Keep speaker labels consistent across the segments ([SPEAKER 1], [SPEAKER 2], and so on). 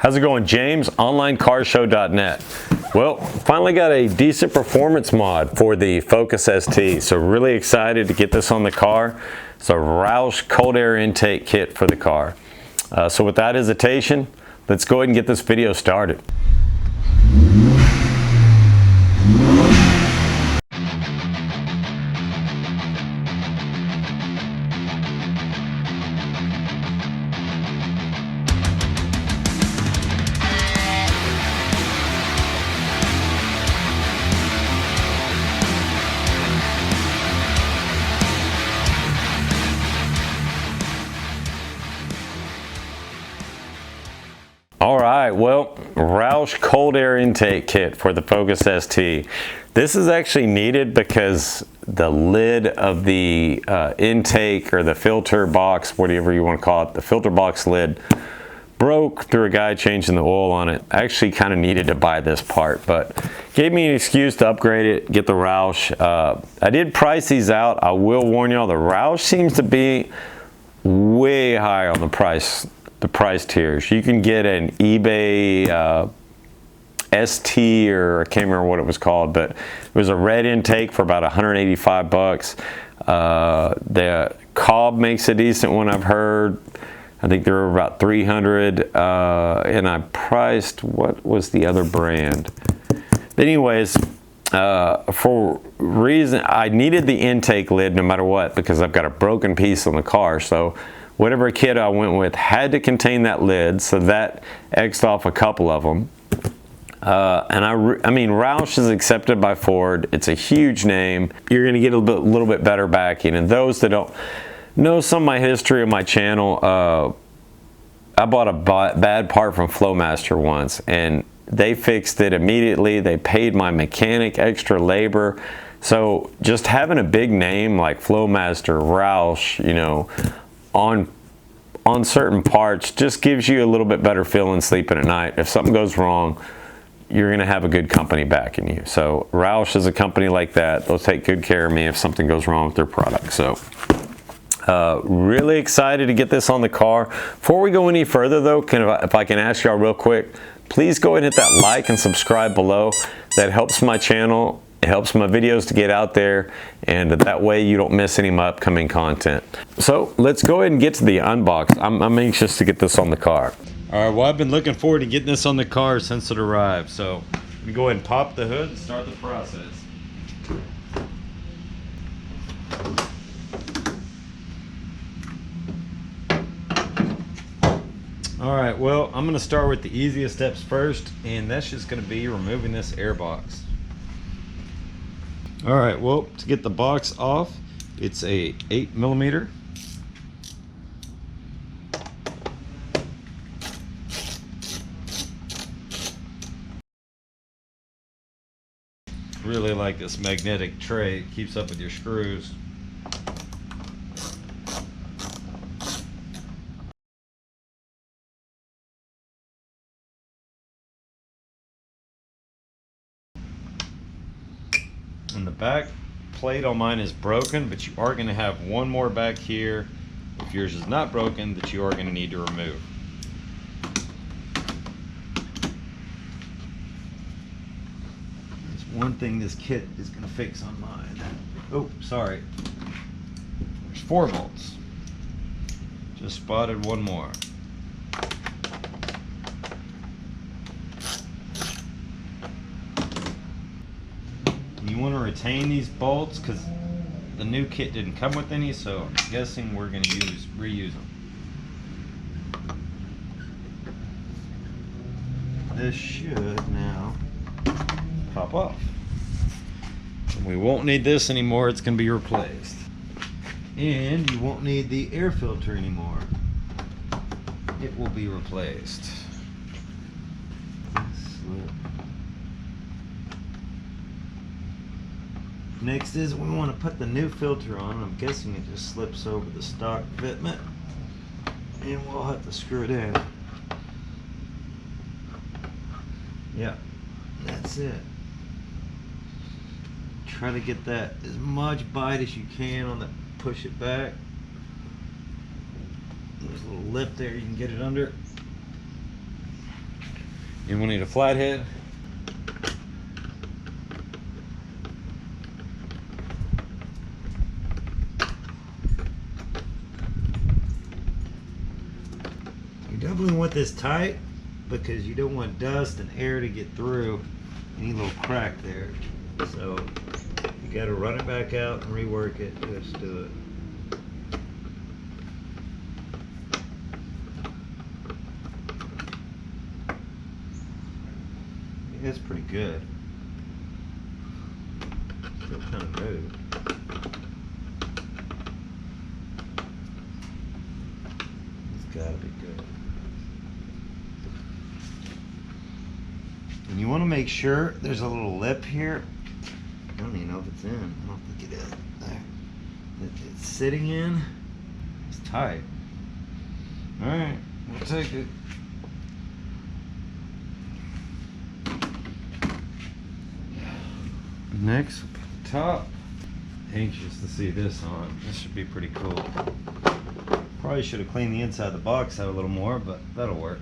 [SPEAKER 1] How's it going, James? OnlineCarShow.net. Well, finally got a decent performance mod for the Focus ST, so really excited to get this on the car. It's a Roush cold air intake kit for the car. So without hesitation, let's go ahead and get this video started. All right, well, Roush cold air intake kit for the Focus ST. This is actually needed because the lid of the intake or the filter box, whatever you want to call it, the filter box lid broke through a guy changing the oil on it. I actually kind of needed to buy this part, but gave me an excuse to upgrade it, get the Roush. I did price these out. I will warn y'all, the Roush seems to be way high on the price tiers. You can get an eBay ST, or I can't remember what it was called, but it was a red intake for about 185 bucks. The Cobb makes a decent one, I've heard. I think they were about 300, and I priced, what was the other brand? But anyways, for reason, I needed the intake lid no matter what, because I've got a broken piece on the car. So whatever kit I went with had to contain that lid, so that X'd off a couple of them. And I mean, Roush is accepted by Ford. It's a huge name. You're going to get a little bit better backing. And those that don't know some of my history of my channel, I bought a bad part from Flowmaster once, and they fixed it immediately. They paid my mechanic extra labor. So just having a big name like Flowmaster, Roush, you know, on certain parts just gives you a little bit better feeling sleeping at night. If something goes wrong, you're going to have a good company backing you. So Roush is a company like that. They'll take good care of me if something goes wrong with their product. So really excited to get this on the car. Before we go any further though, if I can ask y'all real quick, please go ahead and hit that like and subscribe below. That helps my channel. It helps my videos to get out there, and that way you don't miss any of my upcoming content. So let's go ahead and get to the unbox. I'm anxious to get this on the car. All right, well, I've been looking forward to getting this on the car since it arrived. So let me go ahead and pop the hood and start the process. All right, well, I'm gonna start with the easiest steps first, and that's just gonna be removing this air box. All right, well, to get the box off, it's a 8mm. Really like this magnetic tray. It keeps up with your screws. And the back plate on mine is broken, but you are going to have one more back here, if yours is not broken, that you are going to need to remove. There's one thing this kit is going to fix on mine. Oh, sorry. There's 4 bolts. Just spotted one more. You want to retain these bolts because the new kit didn't come with any, so I'm guessing we're going to reuse them. This should now pop off. And we won't need this anymore, it's going to be replaced. And you won't need the air filter anymore. It will be replaced. Next is we want to put the new filter on. I'm guessing it just slips over the stock fitment, and we'll have to screw it in. Yeah, that's it. Try to get that as much bite as you can on the push it back. There's a little lip there you can get it under. You will need a flathead.
[SPEAKER 2] You definitely want this tight because you don't want dust and air to get through any little crack there. So you got to run it back out and rework it. Let's do it. It's pretty good. Still kind of new. It's gotta be good. And you want to make sure there's a little lip here. I don't even know if it's in. I don't think it is. There. It's sitting in. It's tight. Alright, we'll take it. Next, top. Anxious to see this on. This should be pretty cool. Probably should have cleaned the inside of the box out a little more, but that'll work.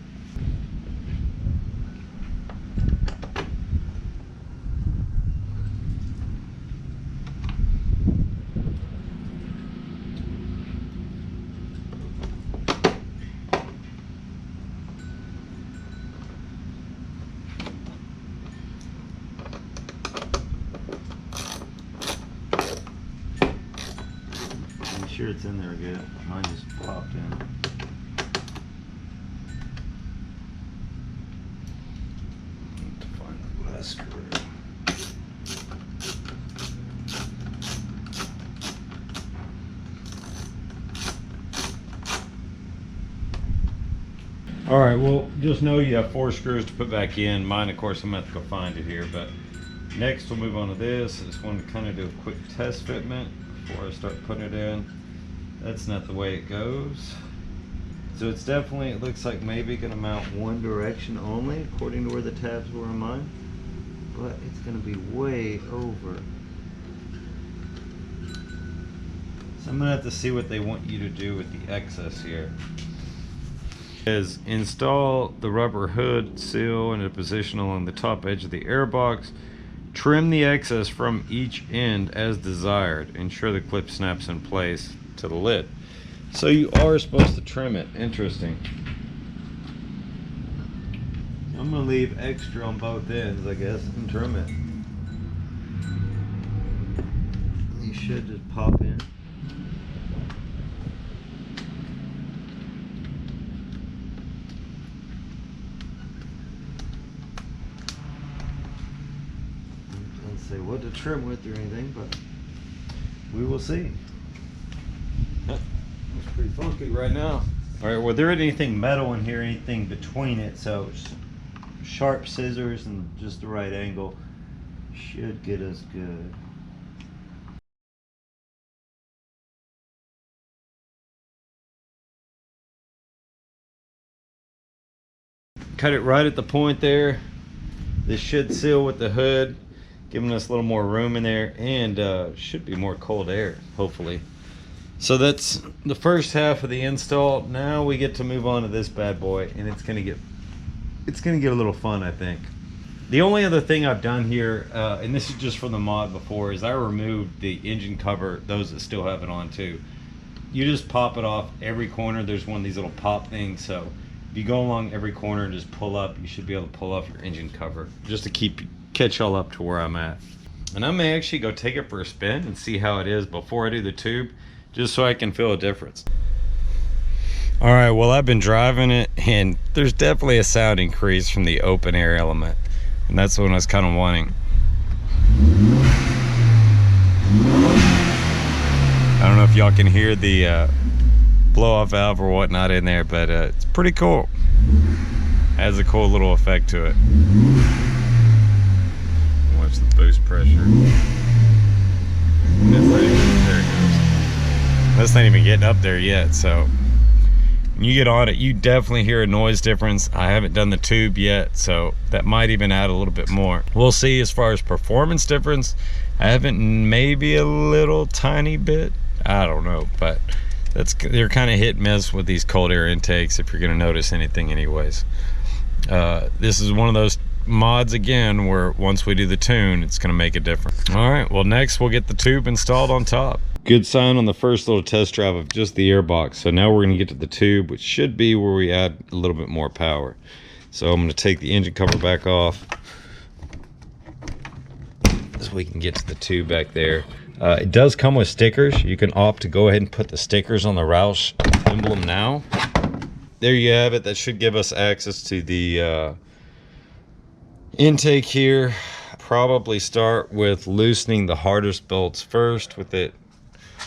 [SPEAKER 2] Sure it's in there good. Mine just popped in. Need to find the last screw. All right, well, just know you have 4 screws to put back in. Mine, of course, I'm gonna have to go find it here, but next we'll move on to this. I just wanted to kind of do a quick test fitment before I start putting it in. That's not the way it goes. So it's definitely, it looks like maybe gonna mount one direction only, according to where the tabs were on mine. But it's gonna be way over. So I'm gonna have to see what they want you to do with the excess here. Is install the rubber hood seal in a position along the top edge of the airbox. Trim the excess from each end as desired. Ensure the clip snaps in place to the lid. So you are supposed to trim it. Interesting. I'm gonna leave extra on both ends, I guess, and trim it. You should just pop in. Don't say what to trim with or anything, but we will see. It's pretty funky right now. All right, well, there isn't anything metal in here, anything between it, so sharp scissors and just the right angle should get us good. Cut it right at the point there. This should seal with the hood, giving us a little more room in there, and should be more cold air, hopefully. So that's the first half of the install. Now we get to move on to this bad boy, and it's gonna get a little fun, I think. The only other thing I've done here, and this is just from the mod before, is I removed the engine cover, those that still have it on too. You just pop it off every corner. There's one of these little pop things, so if you go along every corner and just pull up, you should be able to pull off your engine cover, just to catch y'all up to where I'm at. And I may actually go take it for a spin and see how it is before I do the tube, just so I can feel a difference. All right, well, I've been driving it, and there's definitely a sound increase from the open air element, and that's what I was kind of wanting. I don't know if y'all can hear the blow-off valve or whatnot in there, but it's pretty cool. Has a cool little effect to it. Watch the boost pressure. There it goes. This ain't even getting up there yet, so when you get on it, you definitely hear a noise difference. I haven't done the tube yet, so that might even add a little bit more. We'll see. As far as performance difference, I haven't, maybe a little tiny bit, I don't know, but they're kind of hit and miss with these cold air intakes, if you're going to notice anything anyways. This is one of those mods again where once we do the tune, it's going to make a difference. All right, well, next we'll get the tube installed on top. Good sign on the first little test drive of just the airbox. So now we're going to get to the tube, which should be where we add a little bit more power. So I'm going to take the engine cover back off so we can get to the tube back there. It does come with stickers. You can opt to go ahead and put the stickers on the Roush emblem now. There you have it. That should give us access to the intake here. Probably start with loosening the hardest bolts first with it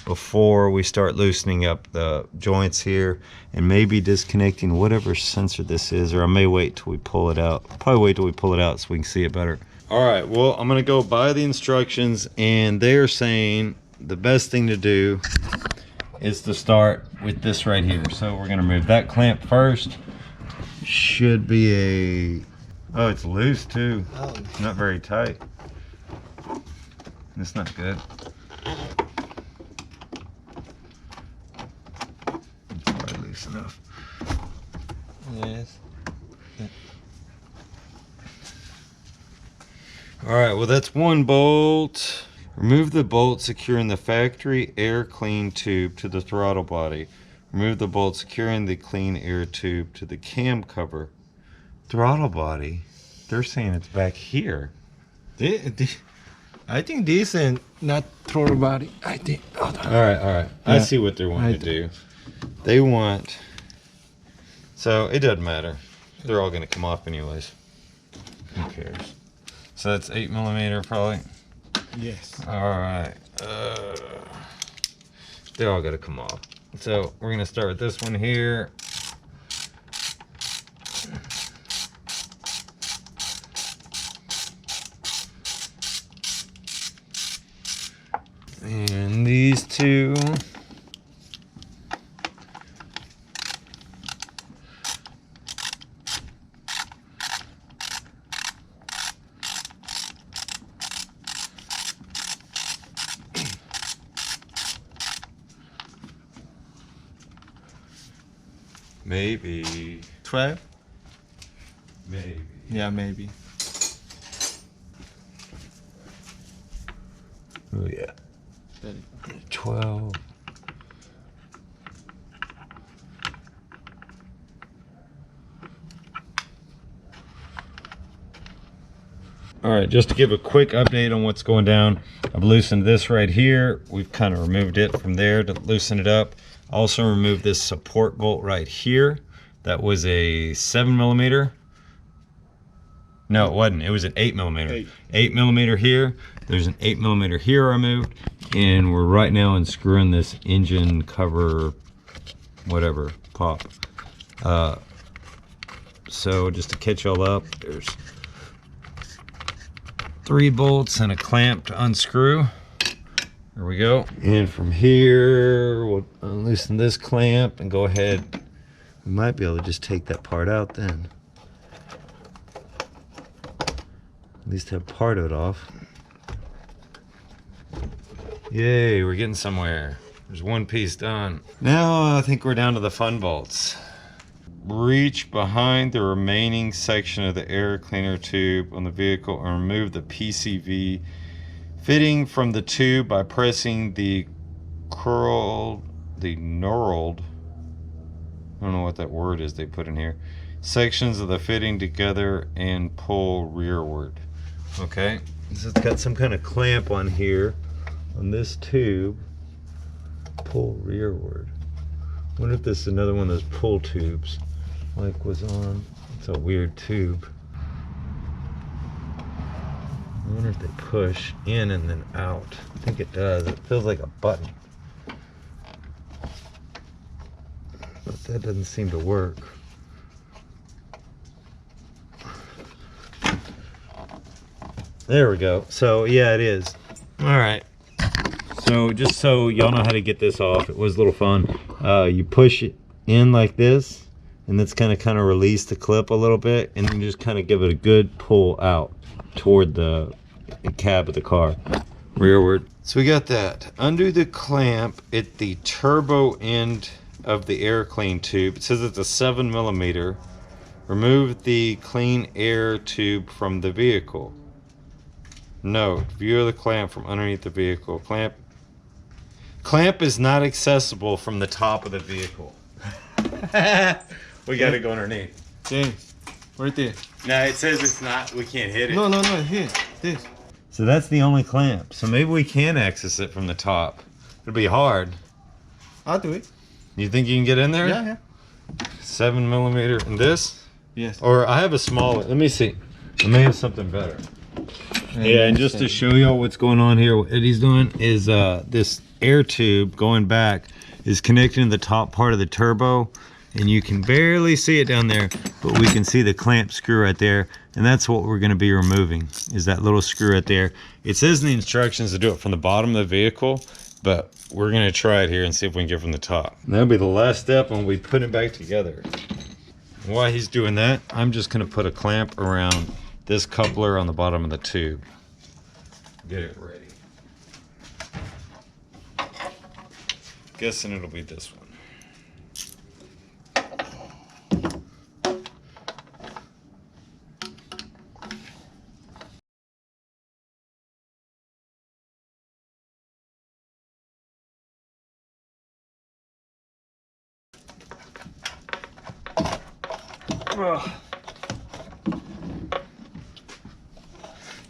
[SPEAKER 2] before we start loosening up the joints here, and maybe disconnecting whatever sensor this is, or I may wait till we pull it out. I'll probably wait till we pull it out so we can see it better. All right, well, I'm gonna go by the instructions, and they're saying the best thing to do is to start with this right here. So we're gonna remove that clamp first. Should be a, oh, it's loose too. Not very tight. It's not good. It's probably loose enough. Yes. All right, well, that's one bolt. Remove the bolt securing the factory air clean tube to the throttle body. Remove the bolt securing the clean air tube to the cam cover. Throttle body? They're saying it's back here.
[SPEAKER 3] I think this and not throttle body. I think.
[SPEAKER 2] All right.
[SPEAKER 3] Yeah.
[SPEAKER 2] I see what they're wanting to do. They want. So it doesn't matter. They're all going to come off anyways. Who cares? So that's 8mm probably.
[SPEAKER 3] Yes.
[SPEAKER 2] All right. They're all got to come off. So we're going to start with this one here. And these two. Maybe
[SPEAKER 3] 12?
[SPEAKER 2] Maybe.
[SPEAKER 3] Yeah, maybe.
[SPEAKER 2] Oh yeah. 12. All right, just to give a quick update on what's going down, I've loosened this right here. We've kind of removed it from there to loosen it up. Also removed this support bolt right here. That was a 7mm. No, it wasn't. It was an 8mm. 8mm here. There's an 8mm here I moved. And we're right now unscrewing this engine cover, whatever, pop. So just to catch y'all up, there's 3 bolts and a clamp to unscrew. There we go. And from here, we'll loosen this clamp and go ahead. We might be able to just take that part out then. At least have part of it off. Yay, we're getting somewhere. There's one piece done. Now I think we're down to the fun bolts. Reach behind the remaining section of the air cleaner tube on the vehicle and remove the PCV fitting from the tube by pressing the knurled, I don't know what that word is they put in here, sections of the fitting together and pull rearward. Okay, so it's got some kind of clamp on here on this tube. Pull rearward. I wonder if this is another one of those pull tubes like was on. It's a weird tube. I wonder if they push in and then out. I think it does. It feels like a button. But that doesn't seem to work. There we go. So yeah, it is. All right. So just so y'all know how to get this off, it was a little fun. You push it in like this, and that's kind of release the clip a little bit, and then just kind of give it a good pull out toward the cab of the car, rearward. So we got that. Undo the clamp at the turbo end of the air clean tube. It says it's a 7mm. Remove the clean air tube from the vehicle. Note, view the clamp from underneath the vehicle. Clamp is not accessible from the top of the vehicle. We gotta go underneath.
[SPEAKER 3] James, right there.
[SPEAKER 2] No, it says it's not, we can't hit it.
[SPEAKER 3] No, here, this.
[SPEAKER 2] So that's the only clamp. So maybe we can access it from the top. It'll be hard.
[SPEAKER 3] I'll do it.
[SPEAKER 2] You think you can get in there?
[SPEAKER 3] Yeah.
[SPEAKER 2] 7mm. And this?
[SPEAKER 3] Yes.
[SPEAKER 2] Or I have a small one. Let me see. I may have something better. Yeah, and just to show y'all what's going on here, what Eddie's doing is this air tube going back is connecting to the top part of the turbo, and you can barely see it down there, but we can see the clamp screw right there, and that's what we're going to be removing, is that little screw right there. It says in the instructions to do it from the bottom of the vehicle, but we're going to try it here and see if we can get from the top. And that'll be the last step when we put it back together. While he's doing that, I'm just going to put a clamp around this coupler on the bottom of the tube. Get it ready. Guessing it'll be this one.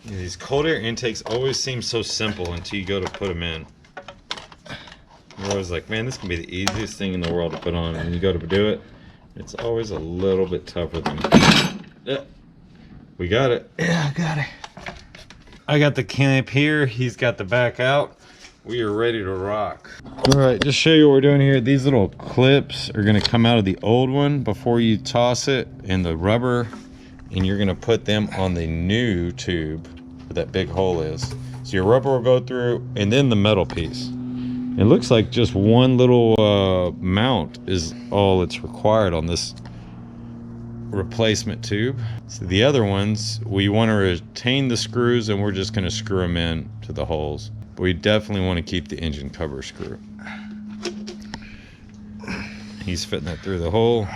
[SPEAKER 2] Yeah, these cold air intakes always seem so simple until you go to put them in. You're always like, man, this can be the easiest thing in the world to put on, and you go to do it, it's always a little bit tougher than. Yeah, we got it.
[SPEAKER 3] Yeah, I got it.
[SPEAKER 2] I got the clamp here. He's got the back out. We are ready to rock. All right, just show you what we're doing here. These little clips are gonna come out of the old one before you toss it in the rubber, and you're gonna put them on the new tube where that big hole is. So your rubber will go through, and then the metal piece. It looks like just one little mount is all that's required on this replacement tube. So the other ones, we want to retain the screws, and we're just gonna screw them in to the holes. But we definitely want to keep the engine cover screw. He's fitting that through the hole.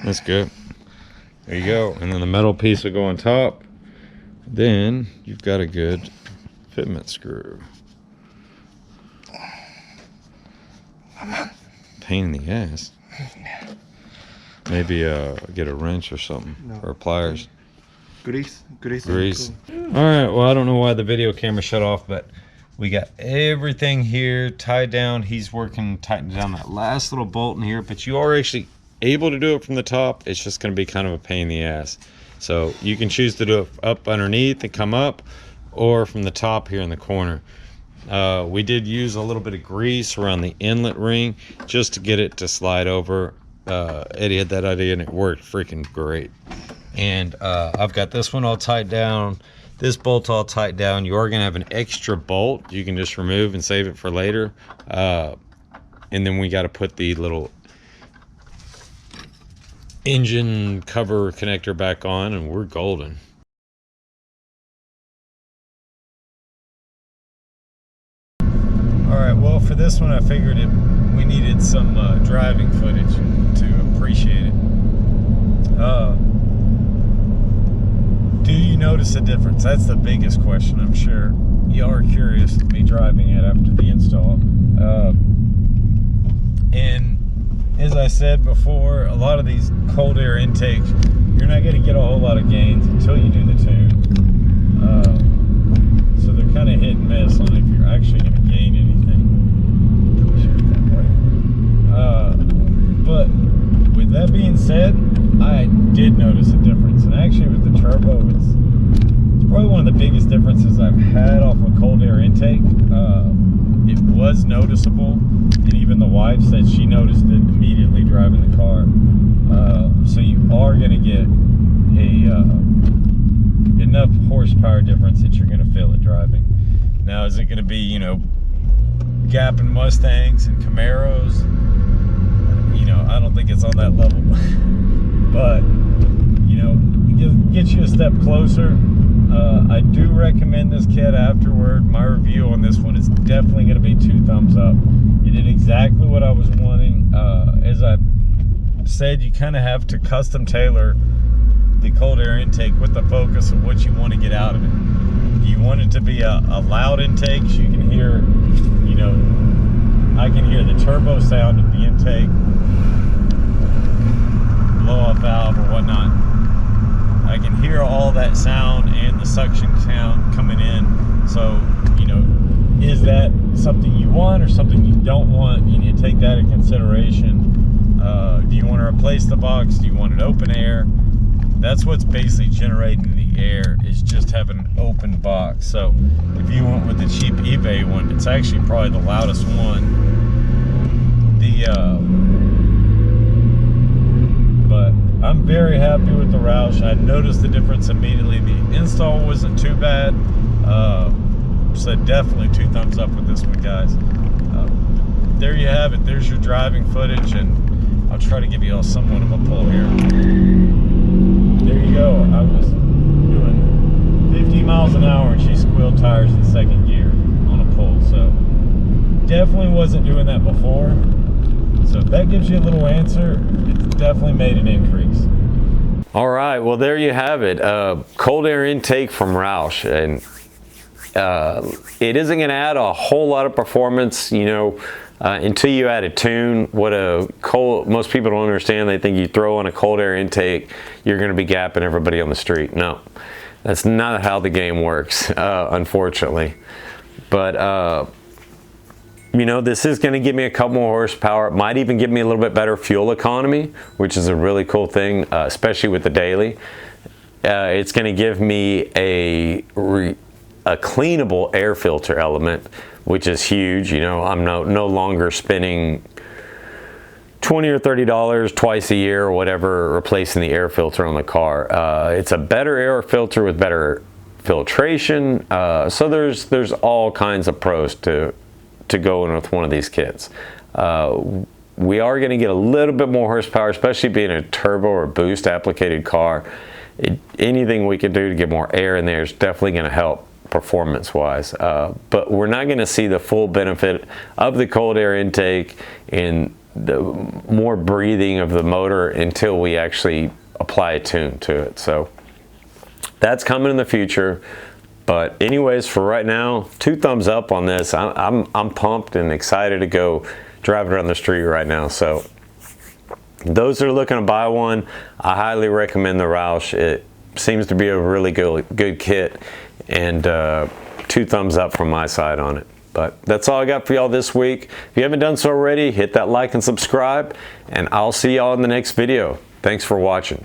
[SPEAKER 2] That's good. There you go. And then the metal piece will go on top. Then you've got a good fitment screw. Pain in the ass. Maybe get a wrench or something, or pliers.
[SPEAKER 3] Grease.
[SPEAKER 2] All right, well, I don't know why the video camera shut off, but we got everything here tied down. He's working tightening down that last little bolt in here, but you are actually able to do it from the top. It's just going to be kind of a pain in the ass. So you can choose to do it up underneath and come up, or from the top here in the corner. We did use a little bit of grease around the inlet ring just to get it to slide over. Eddie had that idea and it worked freaking great. And I've got this one all tied down, this bolt all tight down. You are going to have an extra bolt you can just remove and save it for later. And then we got to put the little engine cover connector back on, and we're golden. All right, well, for this one I figured we needed some driving footage to appreciate it. Do you notice a difference? That's the biggest question. I'm sure y'all are curious to be driving it after the install. And as I said before, a lot of these cold air intakes, you're not going to get a whole lot of gains until you do the tune. So they're kind of hit and miss on if you're actually going to gain anything. But with that being said, I did notice a difference. And actually with the turbo, it's probably one of the biggest differences I've had off a cold air intake. It was noticeable, and even the wife said she noticed it immediately driving the car. So you are going to get enough horsepower difference that you're going to feel it driving. Now, is it going to be, you know, gapping Mustangs and Camaros? You know, I don't think it's on that level. But, you know, it gets you a step closer. I do recommend this kit afterward. My review on this one is definitely going to be 2 thumbs up. You did exactly what I was wanting. As I said you kind of have to custom tailor the cold air intake with the Focus of what you want to get out of it. You want it to be a loud intake so you can hear, you know, I can hear the turbo sound of the intake, blow off valve or whatnot. I can hear all that sound and the suction sound coming in. So, you know, is that something you want or something you don't want? You need to take that into consideration. Do you want to replace the box? Do you want it open air? That's what's basically generating the air, is just having an open box. So if you went with the cheap eBay one, it's actually probably the loudest one. But I'm very happy with the Roush. I noticed the difference immediately. The install wasn't too bad. So definitely 2 thumbs up with this one, guys. There you have it. There's your driving footage, and I'll try to give you all somewhat of a pull here. There you go. I was doing 50 miles an hour and she squealed tires in 2nd gear on a pull. So definitely wasn't doing that before. So if that gives you a little answer, it's definitely made an increase.
[SPEAKER 1] All right, well, there you have it. Cold air intake from Roush. And it isn't going to add a whole lot of performance, you know, until you add a tune. Most people don't understand. They think you throw on a cold air intake, you're going to be gapping everybody on the street. No, that's not how the game works, unfortunately. But you know, this is going to give me a couple more horsepower. It might even give me a little bit better fuel economy, which is a really cool thing, especially with the daily. It's going to give me a cleanable air filter element, which is huge. You know, I'm no longer spending $20 or $30 twice a year or whatever replacing the air filter on the car. It's a better air filter with better filtration. So there's all kinds of pros to go in with one of these kits. We are going to get a little bit more horsepower, especially being a turbo or boost applicated car. Anything we can do to get more air in there is definitely going to help performance wise, but we're not going to see the full benefit of the cold air intake and the more breathing of the motor until we actually apply a tune to it. So that's coming in the future. But anyways, for right now, 2 thumbs up on this. I'm pumped and excited to go drive it around the street right now. So those that are looking to buy one, I highly recommend the Roush. It seems to be a really good kit, and 2 thumbs up from my side on it. But that's all I got for y'all this week. If you haven't done so already, hit that like and subscribe, and I'll see y'all in the next video. Thanks for watching.